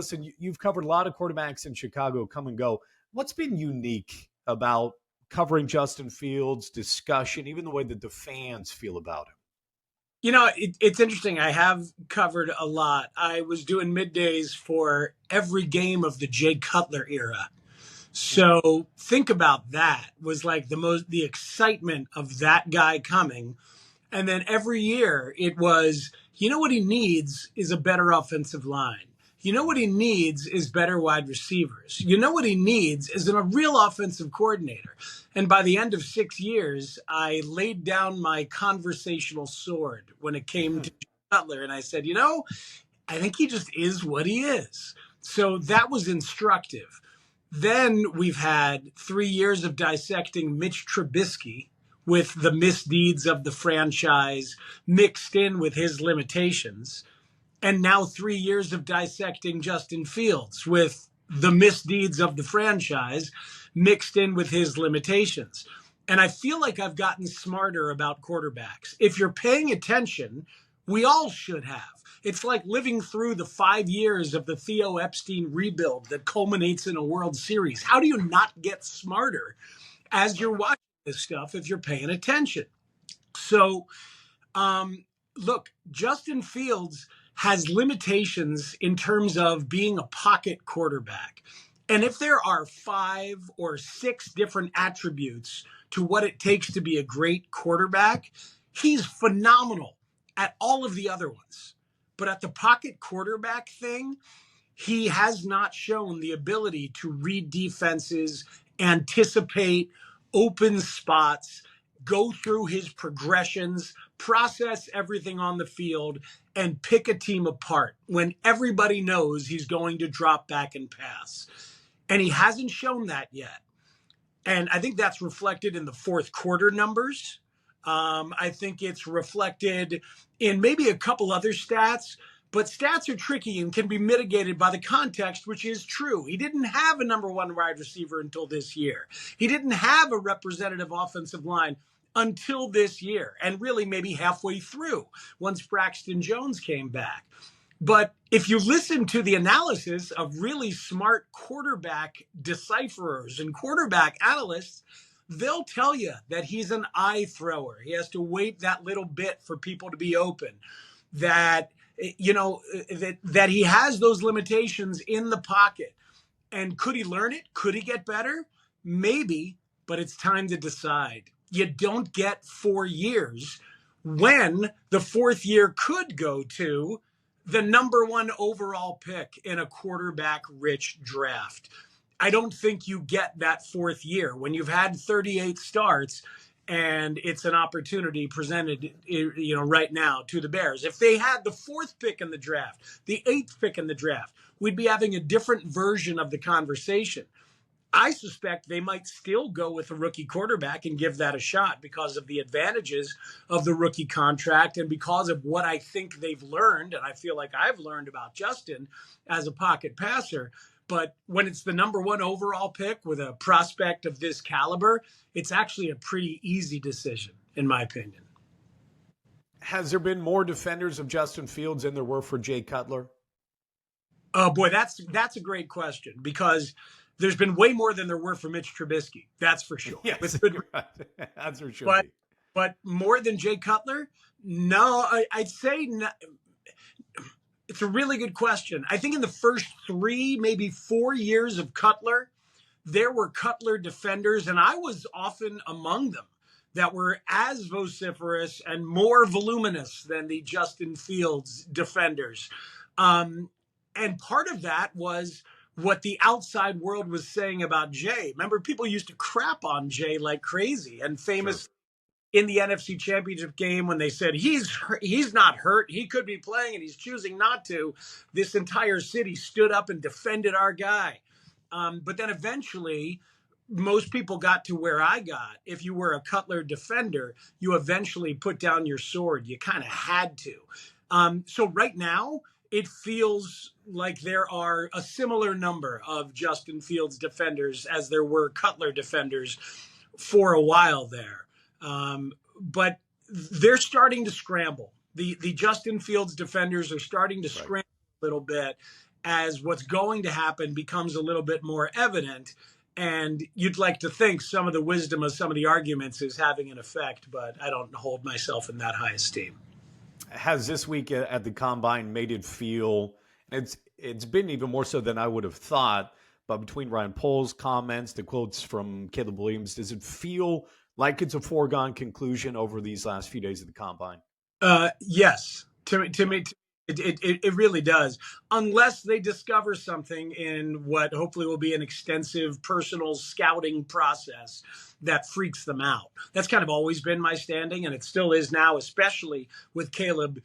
Listen, you've covered a lot of quarterbacks in Chicago come and go. What's been unique about covering Justin Fields, discussion, even the way that the fans feel about him? It's interesting. I have covered a lot. I was doing middays for every game of the Jay Cutler era. So think about that, was like the excitement of that guy coming. And then every year it was, what he needs is a better offensive line. What he needs is better wide receivers. What he needs is a real offensive coordinator. And by the end of 6 years, I laid down my conversational sword when it came to Cutler. And I said, I think he just is what he is. So that was instructive. Then we've had 3 years of dissecting Mitch Trubisky with the misdeeds of the franchise mixed in with his limitations. And now 3 years of dissecting Justin Fields with the misdeeds of the franchise mixed in with his limitations. And I feel like I've gotten smarter about quarterbacks. If you're paying attention, we all should have. It's like living through the 5 years of the Theo Epstein rebuild that culminates in a World Series. How do you not get smarter as you're watching this stuff if you're paying attention? So, look, Justin Fields has limitations in terms of being a pocket quarterback. And if there are 5 or 6 different attributes to what it takes to be a great quarterback, he's phenomenal at all of the other ones. But at the pocket quarterback thing, he has not shown the ability to read defenses, anticipate open spots, go through his progressions, process everything on the field, and pick a team apart when everybody knows he's going to drop back and pass. And he hasn't shown that yet. And I think that's reflected in the fourth quarter numbers. I think it's reflected in maybe a couple other stats, but stats are tricky and can be mitigated by the context, which is true. He didn't have a number 1 wide receiver until this year. He didn't have a representative offensive line until this year, and really maybe halfway through once Braxton Jones came back. But if you listen to the analysis of really smart quarterback decipherers and quarterback analysts, they'll tell you that he's an eye thrower. He has to wait that little bit for people to be open, that that he has those limitations in the pocket. And could he learn it? Could he get better? Maybe, but it's time to decide. You don't get 4 years when the 4th year could go to the number 1 overall pick in a quarterback-rich draft. I don't think you get that 4th year when you've had 38 starts and it's an opportunity presented, right now to the Bears. If they had the 4th pick in the draft, the 8th pick in the draft, we'd be having a different version of the conversation. I suspect they might still go with a rookie quarterback and give that a shot because of the advantages of the rookie contract and because of what I think they've learned, and I feel like I've learned about Justin as a pocket passer. But when it's the number 1 overall pick with a prospect of this caliber, it's actually a pretty easy decision, in my opinion. Has there been more defenders of Justin Fields than there were for Jay Cutler? Oh, boy, that's a great question because there's been way more than there were for Mitch Trubisky. That's for sure. Yes, that's for sure. But more than Jay Cutler? No, I'd say no. It's a really good question. I think in the first 3, maybe 4 years of Cutler, there were Cutler defenders, and I was often among them, that were as vociferous and more voluminous than the Justin Fields defenders. And part of that was what the outside world was saying about Jay. Remember, people used to crap on Jay like crazy, and famous in the NFC Championship game when they said, he's not hurt, he could be playing, and he's choosing not to. This entire city stood up and defended our guy. But then eventually, most people got to where I got. If you were a Cutler defender, you eventually put down your sword. You kind of had to. So right now, it feels like there are a similar number of Justin Fields defenders as there were Cutler defenders for a while there. But they're starting to scramble. The Justin Fields defenders are starting to scramble a little bit. as what's going to happen becomes a little bit more evident. And you'd like to think some of the wisdom of some of the arguments is having an effect, but I don't hold myself in that high esteem. Has this week at the combine made it feel, it's been even more so than I would have thought, but between Ryan Pohl's comments, the quotes from Caleb Williams, does it feel like it's a foregone conclusion over these last few days of the combine? Yes, to me, it really does. Unless they discover something in what hopefully will be an extensive personal scouting process that freaks them out. That's kind of always been my standing, and it still is now, especially with Caleb,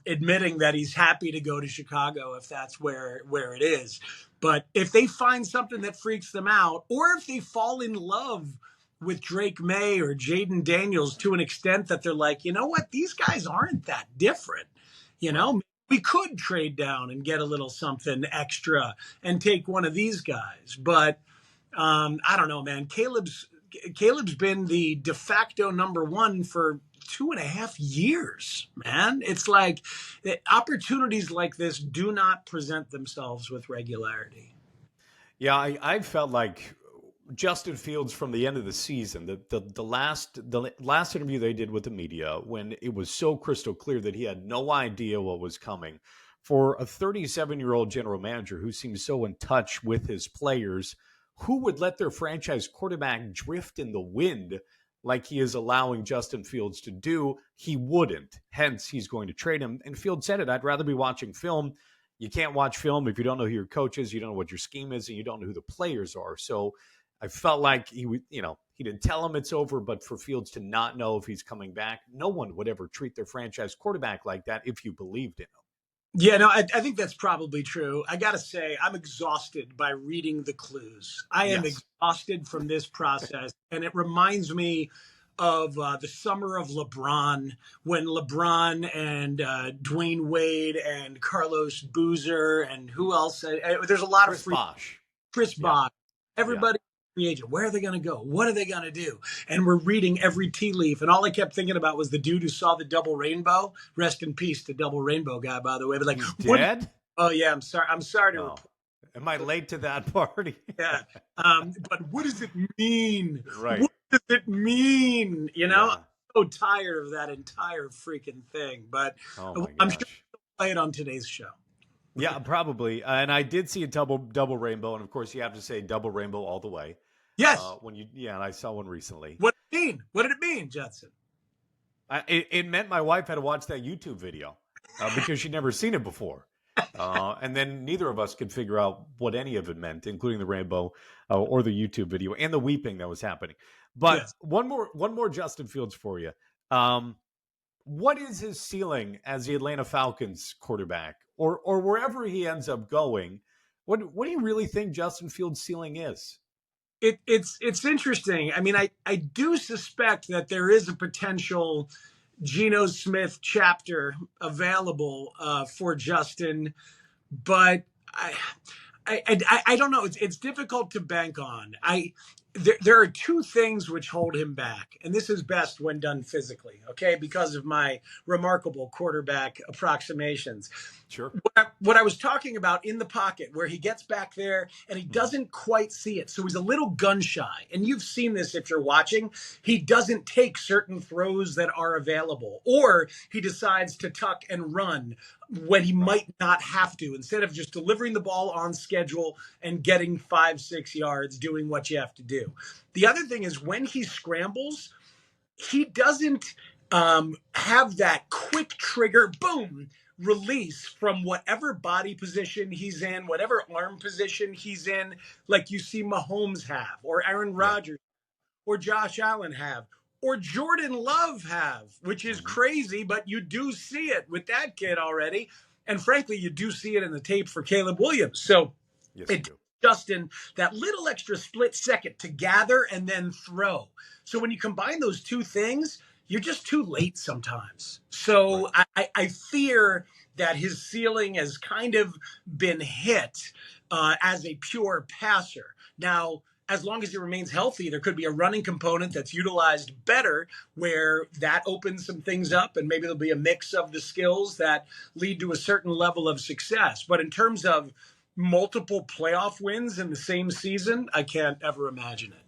admitting that he's happy to go to Chicago if that's where it is. But if they find something that freaks them out, or if they fall in love with Drake May or Jaden Daniels to an extent that they're like, you know what, these guys aren't that different. We could trade down and get a little something extra and take one of these guys. But I don't know, man. Caleb's been the de facto number one for 2.5 years, man. It's like opportunities like this do not present themselves with regularity. Yeah, I felt like Justin Fields from the end of the season, the last interview they did with the media, when it was so crystal clear that he had no idea what was coming, for a 37-year-old general manager who seems so in touch with his players, who would let their franchise quarterback drift in the wind like he is allowing Justin Fields to do? He wouldn't. Hence, he's going to trade him. And Fields said it, I'd rather be watching film. You can't watch film if you don't know who your coach is, you don't know what your scheme is, and you don't know who the players are. So I felt like he didn't tell him it's over, but for Fields to not know if he's coming back, no one would ever treat their franchise quarterback like that if you believed in him. Yeah, no, I think that's probably true. I got to say, I'm exhausted by reading the clues. I am exhausted from this process. And it reminds me of the summer of LeBron, when LeBron and Dwayne Wade and Carlos Boozer and who else? There's a lot Chris of Bosh. Chris Bosh. Everybody. Free agent. Where are they going to go? What are they going to do? And we're reading every tea leaf. And all I kept thinking about was the dude who saw the double rainbow. Rest in peace, the double rainbow guy, by the way. But like, he's dead? Oh, yeah. I'm sorry to report. Am I late to that party? Yeah. But what does it mean? Right. What does it mean? I'm so tired of that entire freaking thing. But I'm sure we'll play it on today's show. Yeah, probably. And I did see a double rainbow. And of course, you have to say double rainbow all the way. Yes. And I saw one recently. What did it mean? What did it mean, Judson? It meant my wife had to watch that YouTube video because she'd never seen it before. And then neither of us could figure out what any of it meant, including the rainbow or the YouTube video and the weeping that was happening. But one more Justin Fields for you. What is his ceiling as the Atlanta Falcons quarterback or wherever he ends up going? What do you really think Justin Fields' ceiling is? It's interesting. I mean, I do suspect that there is a potential Geno Smith chapter available for Justin, but I don't know. It's difficult to bank on. There are two things which hold him back, and this is best when done physically, okay, because of my remarkable quarterback approximations. Sure. What I was talking about in the pocket, where he gets back there and he doesn't quite see it. So he's a little gun shy. And you've seen this if you're watching. He doesn't take certain throws that are available, or he decides to tuck and run when he might not have to, instead of just delivering the ball on schedule and getting 5-6 yards, doing what you have to do. The other thing is when he scrambles, he doesn't have that quick trigger, boom, release from whatever body position he's in, whatever arm position he's in, like you see Mahomes have, or Aaron Rodgers, or Josh Allen have, or Jordan Love have, which is crazy, but you do see it with that kid already. And frankly, you do see it in the tape for Caleb Williams. So it Justin that little extra split second to gather and then throw. So when you combine those two things, you're just too late sometimes. So I fear that his ceiling has kind of been hit as a pure passer. Now, as long as he remains healthy, there could be a running component that's utilized better where that opens some things up, and maybe there'll be a mix of the skills that lead to a certain level of success. But in terms of multiple playoff wins in the same season, I can't ever imagine it.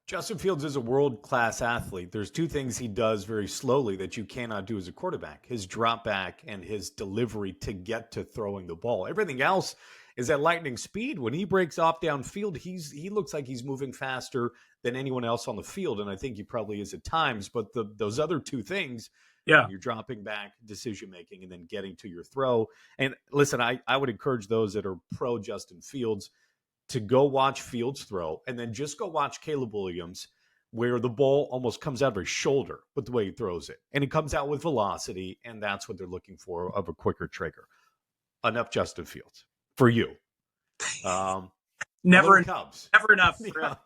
Justin Fields is a world-class athlete. There's two things he does very slowly that you cannot do as a quarterback: his drop back and his delivery to get to throwing the ball. Everything else is at lightning speed. When he breaks off downfield, he looks like he's moving faster than anyone else on the field, and I think he probably is at times. But those other two things, Yeah. you're dropping back, decision making, and then getting to your throw. And listen, I would encourage those that are pro Justin Fields to go watch Fields throw, and then just go watch Caleb Williams, where the ball almost comes out of his shoulder with the way he throws it. And it comes out with velocity, and that's what they're looking for of a quicker trigger. Enough Justin Fields for you. Never, Cubs. never enough. For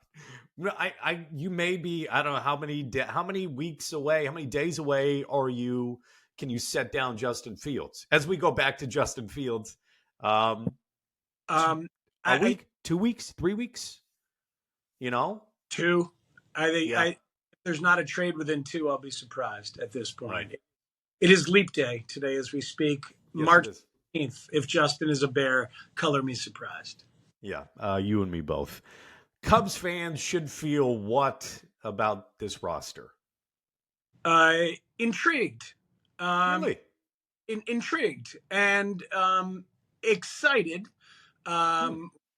You may be, I don't know how many weeks away, how many days away are you? Can you set down Justin Fields? As we go back to Justin Fields, a week, 2 weeks, 3 weeks, Two. I think Yeah. if there's not a trade within two, I'll be surprised at this point. Right. It is leap day today as we speak. Yes, March it is. 15th. If Justin is a Bear, color me surprised. Yeah, you and me both. Cubs fans should feel what about this roster? Intrigued. Really? Intrigued and excited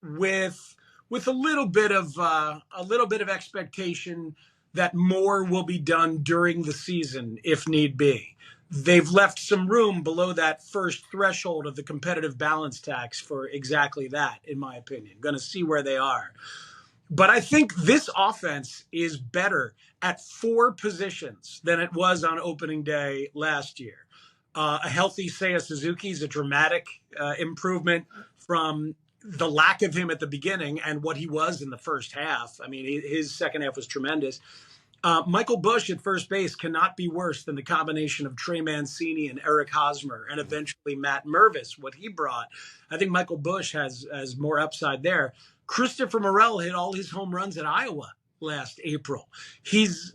with a little bit of expectation that more will be done during the season if need be. They've left some room below that first threshold of the competitive balance tax for exactly that, in my opinion. Going to see where they are. But I think this offense is better at 4 positions than it was on opening day last year. A healthy Seiya Suzuki is a dramatic improvement from the lack of him at the beginning and what he was in the first half. I mean, his second half was tremendous. Michael Busch at first base cannot be worse than the combination of Trey Mancini and Eric Hosmer and eventually Matt Mervis, what he brought. I think Michael Busch has more upside there. Christopher Morel hit all his home runs at Iowa last April. He's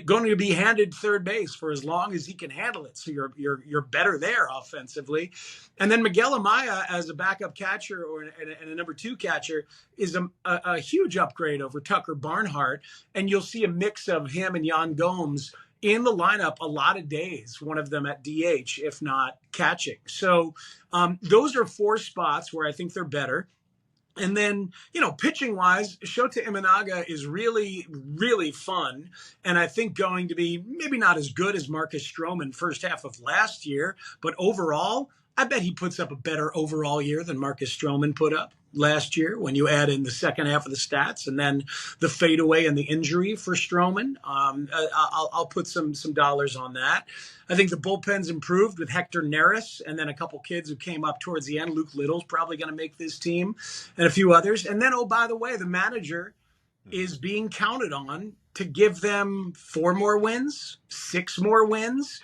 going to be handed third base for as long as he can handle it. So you're better there offensively. And then Miguel Amaya as a backup catcher and a number 2 catcher is a huge upgrade over Tucker Barnhart. And you'll see a mix of him and Yan Gomes in the lineup a lot of days, one of them at DH, if not catching. So those are 4 spots where I think they're better. And then, pitching wise, Shota Imanaga is really, really fun. And I think going to be maybe not as good as Marcus Stroman first half of last year, but overall, I bet he puts up a better overall year than Marcus Stroman put up last year when you add in the second half of the stats and then the fadeaway and the injury for Stroman. I'll put some dollars on that. I think the bullpen's improved with Hector Neris and then a couple kids who came up towards the end. Luke Little's probably going to make this team and a few others. And then, oh, by the way, the manager is being counted on to give them 4 more wins, 6 more wins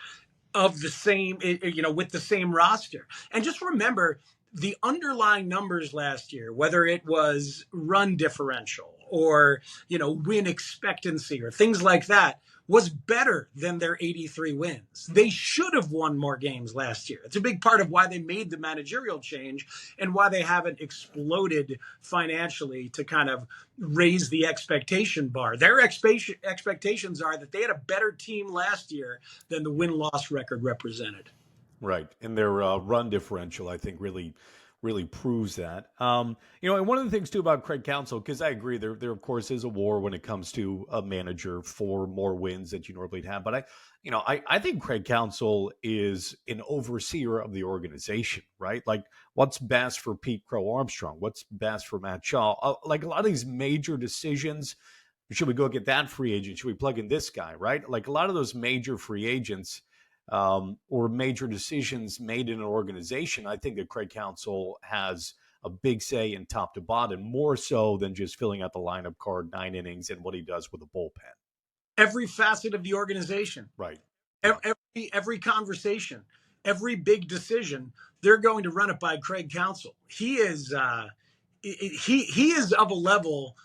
of the same, with the same roster. And just remember, the underlying numbers last year, whether it was run differential or, win expectancy or things like that, was better than their 83 wins. They should have won more games last year. It's a big part of why they made the managerial change and why they haven't exploded financially to kind of raise the expectation bar. Their expectations are that they had a better team last year than the win-loss record represented. Right. And their run differential, I think, really proves that. And one of the things, too, about Craig Counsell, because I agree, there, of course, is a war when it comes to a manager for more wins that you normally have. But I think Craig Counsell is an overseer of the organization, right? Like, what's best for Pete Crow Armstrong? What's best for Matt Shaw? Like, a lot of these major decisions, should we go get that free agent? Should we plug in this guy, right? Like, a lot of those major free agents or major decisions made in an organization, I think that Craig Counsell has a big say in top to bottom, more so than just filling out the lineup card 9 innings and what he does with a bullpen. Every facet of the organization. Right. Every conversation, every big decision, they're going to run it by Craig Counsell. He is of a level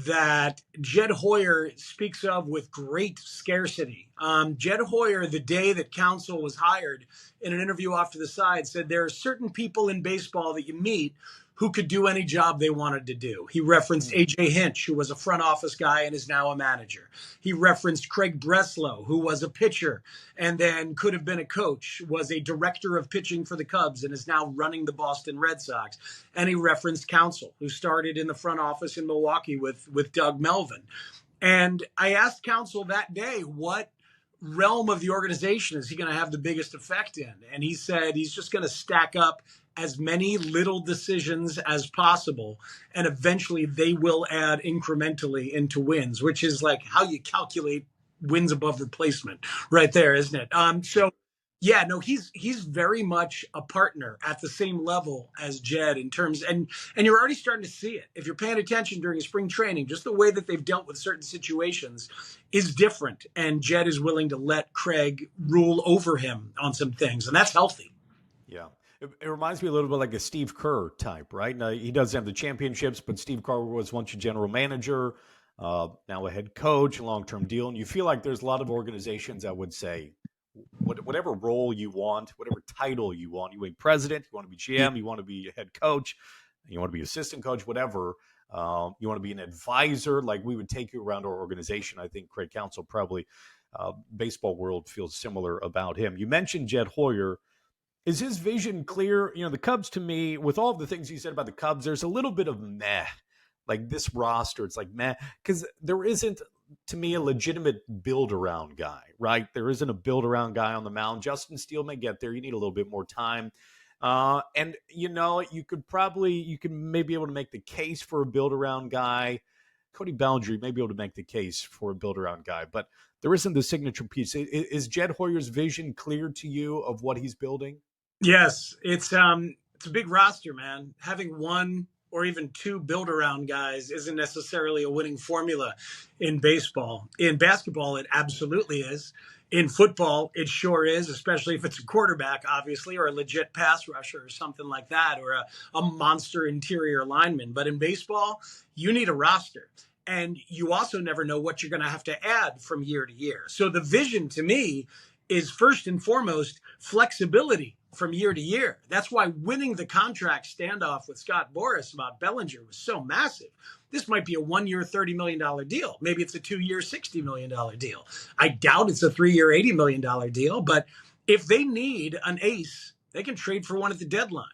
that Jed Hoyer speaks of with great scarcity. Jed Hoyer, the day that Counsell was hired, in an interview off to the side, said there are certain people in baseball that you meet who could do any job they wanted to do. He referenced A.J. Hinch, who was a front office guy and is now a manager. He referenced Craig Breslow, who was a pitcher and then could have been a coach, was a director of pitching for the Cubs and is now running the Boston Red Sox. And he referenced Counsell, who started in the front office in Milwaukee with Doug Melvin. And I asked Counsell that day, what realm of the organization is he going to have the biggest effect in? And he said he's just going to stack up as many little decisions as possible, and eventually they will add incrementally into wins, which is like how you calculate wins above replacement right there, isn't it? So yeah, no, he's very much a partner at the same level as Jed in terms, and you're already starting to see it. If you're paying attention during spring training, just the way that they've dealt with certain situations is different, and Jed is willing to let Craig rule over him on some things, and that's healthy. Yeah. It reminds me a little bit like a Steve Kerr type, right? Now, he doesn't have the championships, but Steve Kerr was once a general manager, now a head coach, a long-term deal. And you feel like there's a lot of organizations that would say, whatever role you want, whatever title you want to be president, you want to be GM, you want to be a head coach, you want to be assistant coach, whatever, you want to be an advisor, like we would take you around our organization. I think Craig Counsell probably, baseball world feels similar about him. You mentioned Jed Hoyer. Is his vision clear? You know, the Cubs, to me, with all of the things you said about the Cubs, there's a little bit of meh. Like this roster, it's like meh. Because there isn't, to me, a legitimate build-around guy, right? There isn't a build-around guy on the mound. Justin Steele may get there. You need a little bit more time. And, you know, you can maybe able to make the case for a build-around guy. Cody Bellinger may be able to make the case for a build-around guy. But there isn't the signature piece. Is Jed Hoyer's vision clear to you of what he's building? Yes, it's a big roster, man. Having one or even two build around guys isn't necessarily a winning formula in baseball. In basketball, it absolutely is. In football, it sure is, especially if it's a quarterback, obviously, or a legit pass rusher or something like that, or a monster interior lineman. But in baseball, you need a roster. And you also never know what you're going to have to add from year to year. So the vision to me is first and foremost flexibility from year to year. That's why winning the contract standoff with Scott Boras about Bellinger was so massive. This might be a 1 year, $30 million deal. Maybe it's a 2 year, $60 million deal. I doubt it's a 3 year, $80 million deal. But if they need an ace, they can trade for one at the deadline.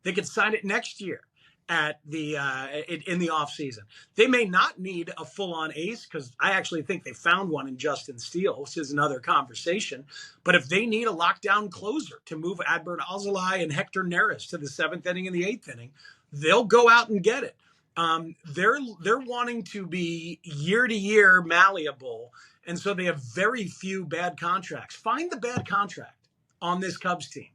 They could sign it next year at the in the offseason. They may not need a full-on ace because I actually think they found one in Justin Steele, which is another conversation. But if they need a lockdown closer to move Adbert Alzolay and Hector Neris to the 7th inning and the 8th inning, they'll go out and get it. They're wanting to be year to year malleable, and so they have very few bad contracts. Find the bad contract on this Cubs team.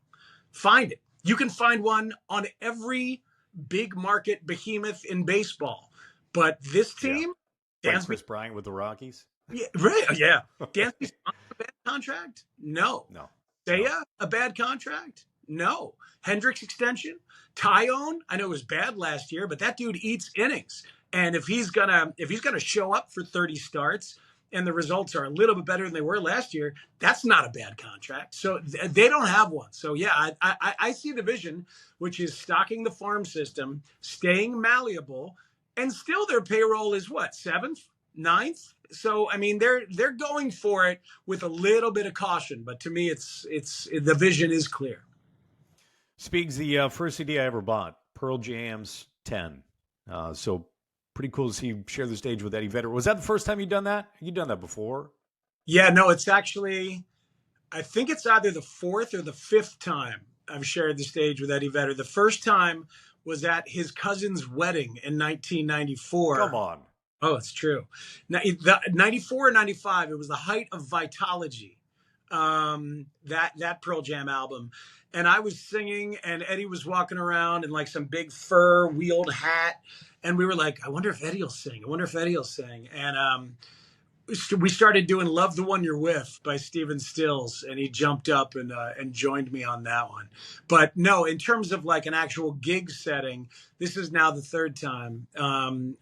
Find it. You can find one on every big market behemoth in baseball, but this team, Chris Bryant with the Rockies. Yeah, right. Yeah, Dansby's a bad contract. No. Seiya, a bad contract. No. Hendricks extension. Tyone, I know it was bad last year, but that dude eats innings, and if he's gonna show up for 30 starts and the results are a little bit better than they were last year, that's not a bad contract. So they don't have one. So yeah, I see the vision, which is stocking the farm system, staying malleable, and still their payroll is what, 7th, 9th? So I mean, they're going for it with a little bit of caution, but to me, it's the vision is clear. Speaks the first CD I ever bought, Pearl Jam's 10. So pretty cool to see you share the stage with Eddie Vedder. Was that the first time you'd done that? You'd done that before? Yeah, no, it's actually, I think it's either the 4th or the 5th time I've shared the stage with Eddie Vedder. The first time was at his cousin's wedding in 1994. Come on. Oh, it's true. 94 or 95, it was the height of Vitology, that Pearl Jam album. And I was singing, and Eddie was walking around in like some big fur wheeled hat. And we were like, I wonder if Eddie will sing. And we started doing Love the One You're With by Stephen Stills, and he jumped up and joined me on that one. But no, in terms of like an actual gig setting, this is now the 3rd time.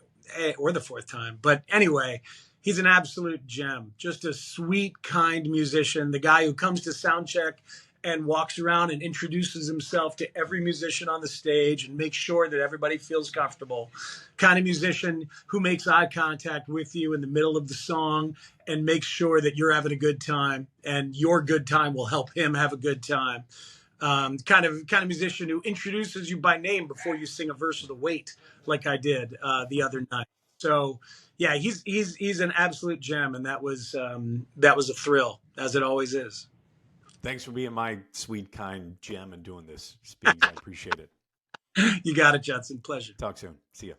or the fourth time. But anyway, he's an absolute gem. Just a sweet, kind musician. The guy who comes to sound check and walks around and introduces himself to every musician on the stage and makes sure that everybody feels comfortable. Kind of musician who makes eye contact with you in the middle of the song and makes sure that you're having a good time, and your good time will help him have a good time. Kind of musician who introduces you by name before you sing a verse of the Weight, like I did the other night. So yeah, he's an absolute gem, and that was a thrill, as it always is. Thanks for being my sweet, kind gem and doing this, Speaks. I appreciate it. You got it, Judson. Pleasure. Talk soon. See ya.